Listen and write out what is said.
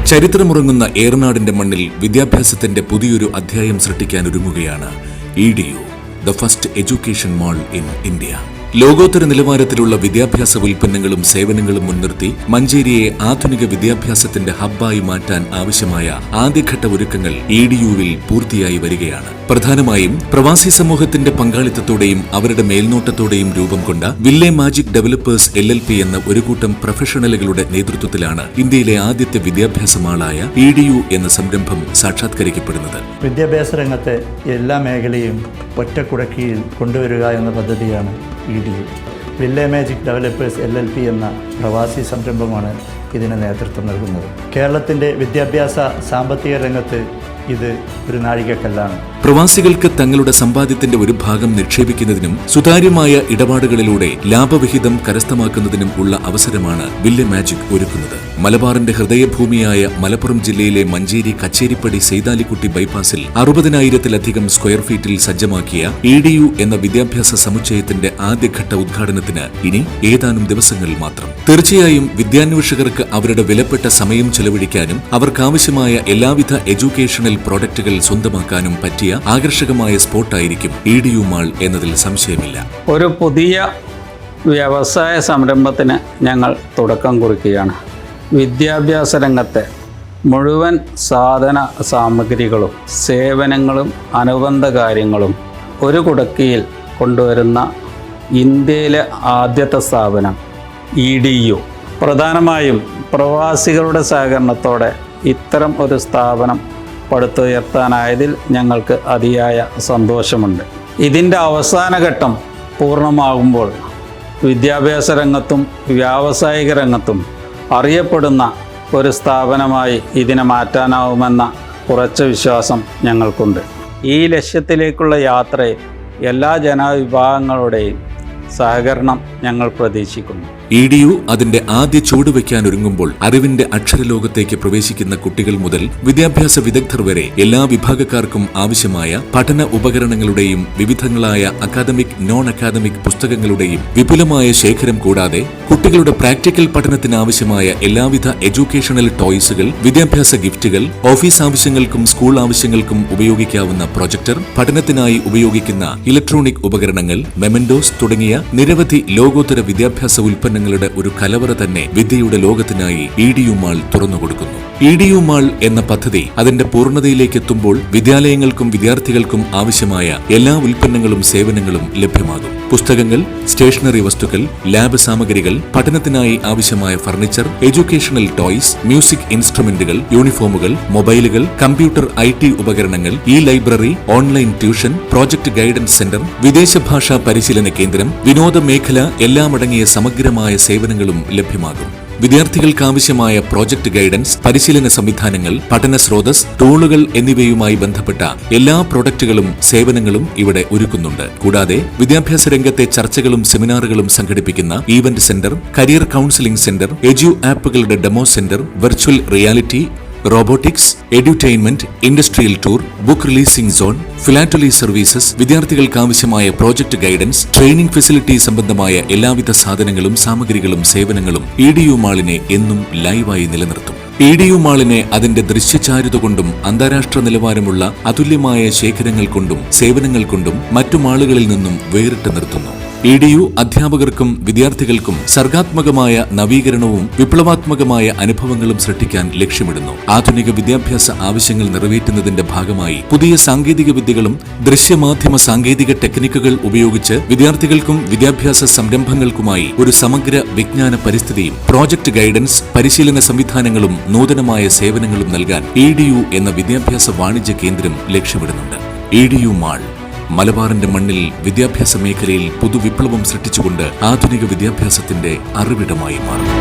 ചരിത്രമുറങ്ങുന്ന ഏറനാടിന്റെ മണ്ണിൽ വിദ്യാഭ്യാസത്തിന്റെ പുതിയൊരു അധ്യായം സൃഷ്ടിക്കാൻ ഒരുങ്ങുകയാണ് EDU, the first education mall in India. ലോകോത്തര നിലവാരത്തിലുള്ള വിദ്യാഭ്യാസ ഉൽപ്പന്നങ്ങളും സേവനങ്ങളും മുൻനിർത്തി മഞ്ചേരിയെ ആധുനിക വിദ്യാഭ്യാസത്തിന്റെ ഹബ്ബായി മാറ്റാൻ ആവശ്യമായ ആദ്യഘട്ട ഒരുക്കങ്ങൾ EDUവിൽ പൂർത്തിയായി വരികയാണ്. പ്രധാനമായും പ്രവാസി സമൂഹത്തിന്റെ പങ്കാളിത്തത്തോടെയും അവരുടെ മേൽനോട്ടത്തോടെയും രൂപം കൊണ്ട വില്ലേ മാജിക് ഡെവലപ്പേഴ്സ് LLP എന്ന ഒരു കൂട്ടം പ്രൊഫഷണലുകളുടെ നേതൃത്വത്തിലാണ് ഇന്ത്യയിലെ ആദ്യത്തെ വിദ്യാഭ്യാസ മാളായ EDU എന്ന സംരംഭം സാക്ഷാത്കരിക്കപ്പെടുന്നത്. വിദ്യാഭ്യാസ രംഗത്തെ എല്ലാ മേഖലയും ഒറ്റക്കുടക്കീഴിൽ കൊണ്ടുവരിക എന്ന പദ്ധതിയാണ് EDU. വില്ലേ മാജിക് ഡെവലപ്പേഴ്സ് LLP എന്ന പ്രവാസി സംരംഭമാണ് ഇതിന് നേതൃത്വം നൽകുന്നത്. കേരളത്തിൻ്റെ വിദ്യാഭ്യാസ സാമ്പത്തിക രംഗത്ത് ഇത് ഒരു നാഴികക്കല്ലാണ്. പ്രവാസികൾക്ക് തങ്ങളുടെ സമ്പാദ്യത്തിന്റെ ഒരു ഭാഗം നിക്ഷേപിക്കുന്നതിനും സുതാര്യമായ ഇടപാടുകളിലൂടെ ലാഭവിഹിതം കരസ്ഥമാക്കുന്നതിനും ഉള്ള അവസരമാണ് വില്ലേ മാജിക് ഒരുക്കുന്നത്. മലബാറിന്റെ ഹൃദയഭൂമിയായ മലപ്പുറം ജില്ലയിലെ മഞ്ചേരി കച്ചേരിപ്പടി സെയ്താലിക്കുട്ടി ബൈപ്പാസിൽ 60,000-ലധികം സ്ക്വയർ ഫീറ്റിൽ സജ്ജമാക്കിയ EDU എന്ന വിദ്യാഭ്യാസ സമുച്ചയത്തിന്റെ ആദ്യഘട്ട ഉദ്ഘാടനത്തിന് ഇനി ഏതാനും ദിവസങ്ങൾ മാത്രം. തീർച്ചയായും വിദ്യാന്വേഷകർക്ക് അവരുടെ വിലപ്പെട്ട സമയം ചെലവഴിക്കാനും അവർക്കാവശ്യമായ എല്ലാവിധ എഡ്യൂക്കേഷണൽ പ്രോഡക്റ്റുകൾ സ്വന്തമാക്കാനും പറ്റിയ ആകർഷകമായ സ്പോട്ടായിരിക്കും EDU മാൾ എന്നതിൽ സംശയമില്ല. ഒരു പുതിയ വ്യവസായ സംരംഭത്തിന് ഞങ്ങൾ തുടക്കം കുറിക്കുകയാണ്. വിദ്യാഭ്യാസ രംഗത്തെ മുഴുവൻ സാധന സാമഗ്രികളും സേവനങ്ങളും അനുബന്ധ കാര്യങ്ങളും ഒരു കുടക്കീയിൽ കൊണ്ടുവരുന്ന ഇന്ത്യയിലെ ആദ്യത്തെ സ്ഥാപനം EDU. പ്രധാനമായും പ്രവാസികളുടെ സഹകരണത്തോടെ ഇത്തരം ഒരു സ്ഥാപനം പടുത്തുയർത്താനായതിൽ ഞങ്ങൾക്ക് അതിയായ സന്തോഷമുണ്ട്. ഇതിൻ്റെ അവസാന ഘട്ടം പൂർണ്ണമാകുമ്പോൾ വിദ്യാഭ്യാസ രംഗത്തും വ്യാവസായിക രംഗത്തും അറിയപ്പെടുന്ന ഒരു സ്ഥാപനമായി ഇതിനെ മാറ്റാനാവുമെന്ന ഉറച്ച വിശ്വാസം ഞങ്ങൾക്കുണ്ട്. ഈ ലക്ഷ്യത്തിലേക്കുള്ള യാത്രയിൽ എല്ലാ ജനവിഭാഗങ്ങളുടെയും സഹകരണം ഞങ്ങൾ പ്രതീക്ഷിക്കുന്നു. EDU അതിന്റെ ആദ്യ ചുവടുവയ്ക്കാൻ ഒരുങ്ങുമ്പോൾ അറിവിന്റെ അക്ഷരലോകത്തേക്ക് പ്രവേശിക്കുന്ന കുട്ടികൾ മുതൽ വിദ്യാഭ്യാസ വിദഗ്ധർ വരെ എല്ലാ വിഭാഗക്കാർക്കും ആവശ്യമായ പഠന ഉപകരണങ്ങളുടെയും വിവിധങ്ങളായ അക്കാദമിക് നോൺ അക്കാദമിക് പുസ്തകങ്ങളുടെയും വിപുലമായ ശേഖരം കൂടാതെ കുട്ടികളുടെ പ്രാക്ടിക്കൽ പഠനത്തിനാവശ്യമായ എല്ലാവിധ എഡ്യൂക്കേഷണൽ ടോയ്സുകൾ, വിദ്യാഭ്യാസ ഗിഫ്റ്റുകൾ, ഓഫീസ് ആവശ്യങ്ങൾക്കും സ്കൂൾ ആവശ്യങ്ങൾക്കും ഉപയോഗിക്കാവുന്ന പ്രൊജക്ടർ, പഠനത്തിനായി ഉപയോഗിക്കുന്ന ഇലക്ട്രോണിക് ഉപകരണങ്ങൾ, മെമന്റോസ് തുടങ്ങിയ നിരവധി ലോകോത്തര വിദ്യാഭ്യാസ ഉൽപ്പന്നങ്ങളുടെ ഒരു കലവറ തന്നെ വിദ്യയുടെ ലോകത്തിനായി EDU മാൾ തുറന്നുകൊടുക്കുന്നു. EDU മാൾ എന്ന പദ്ധതി അതിന്റെ പൂർണ്ണതയിലേക്ക് എത്തുമ്പോൾ വിദ്യാലയങ്ങൾക്കും വിദ്യാർത്ഥികൾക്കും ആവശ്യമായ എല്ലാ ഉൽപ്പന്നങ്ങളും സേവനങ്ങളും ലഭ്യമാകും. പുസ്തകങ്ങൾ, സ്റ്റേഷനറി വസ്തുക്കൾ, ലാബ് സാമഗ്രികൾ, പഠനത്തിനായി ആവശ്യമായ ഫർണിച്ചർ, എഡ്യൂക്കേഷണൽ ടോയ്സ്, മ്യൂസിക് ഇൻസ്ട്രുമെന്റുകൾ, യൂണിഫോമുകൾ, മൊബൈലുകൾ, കമ്പ്യൂട്ടർ IT ഉപകരണങ്ങൾ, library, online tuition, project guidance centre, വിദേശ ഭാഷാ പരിശീലന കേന്ദ്രം, വിനോദ മേഖല എല്ലാമടങ്ങിയ സമഗ്രമായ സേവനങ്ങളും ലഭ്യമാകും. വിദ്യാർത്ഥികൾക്കാവശ്യമായ പ്രോജക്ട് ഗൈഡൻസ്, പരിശീലന സംവിധാനങ്ങൾ, പഠന സ്രോതസ്, ടൂളുകൾ എന്നിവയുമായി ബന്ധപ്പെട്ട എല്ലാ പ്രൊഡക്റ്റുകളും സേവനങ്ങളും ഇവിടെ ഒരുക്കുന്നുണ്ട്. കൂടാതെ വിദ്യാഭ്യാസ രംഗത്തെ ചർച്ചകളും സെമിനാറുകളും സംഘടിപ്പിക്കുന്ന event centre, career counselling centre, ആപ്പുകളുടെ demo centre, virtual reality, robotics, edutainment, industrial tour, book releasing zone, philately services, വിദ്യാർത്ഥികൾക്ക് ആവശ്യമായ പ്രോജക്ട് ഗൈഡൻസ്, ട്രെയിനിംഗ് ഫെസിലിറ്റി സംബന്ധമായ എല്ലാവിധ സാധനങ്ങളും സാമഗ്രികളും സേവനങ്ങളും EDU മാളിനെ എന്നും ലൈവായി നിലനിർത്തും. EDU മാളിനെ അതിന്റെ ദൃശ്യചാരുത കൊണ്ടും അന്താരാഷ്ട്ര നിലവാരമുള്ള അതുല്യമായ ശേഖരങ്ങൾ കൊണ്ടും സേവനങ്ങൾ കൊണ്ടും മറ്റു മാളുകളിൽ നിന്നും വേറിട്ട് നിർത്തുന്നു. EDU അധ്യാപകർക്കും വിദ്യാർത്ഥികൾക്കും സർഗാത്മകമായ നവീകരണവും വിപ്ലവാത്മകമായ അനുഭവങ്ങളും സൃഷ്ടിക്കാൻ ലക്ഷ്യമിടുന്നു. ആധുനിക വിദ്യാഭ്യാസ ആവശ്യങ്ങൾ നിറവേറ്റുന്നതിന്റെ ഭാഗമായി പുതിയ സാങ്കേതിക വിദ്യകളും ദൃശ്യമാധ്യമ സാങ്കേതിക ടെക്നിക്കുകൾ ഉപയോഗിച്ച് വിദ്യാർത്ഥികൾക്കും വിദ്യാഭ്യാസ സംരംഭങ്ങൾക്കുമായി ഒരു സമഗ്ര വിജ്ഞാന പരിസ്ഥിതിയും പ്രോജക്ട് ഗൈഡൻസ്, പരിശീലന സംവിധാനങ്ങളും നൂതനമായ സേവനങ്ങളും നൽകാൻ EDU എന്ന വിദ്യാഭ്യാസ വാണിജ്യ കേന്ദ്രം ലക്ഷ്യമിടുന്നുണ്ട്. EDU മാൾ മലബാറിന്റെ മണ്ണിൽ വിദ്യാഭ്യാസ മേഖലയിൽ പുതുവിപ്ലവം സൃഷ്ടിച്ചുകൊണ്ട് ആധുനിക വിദ്യാഭ്യാസത്തിന്റെ അറിവിടമായി മാറും.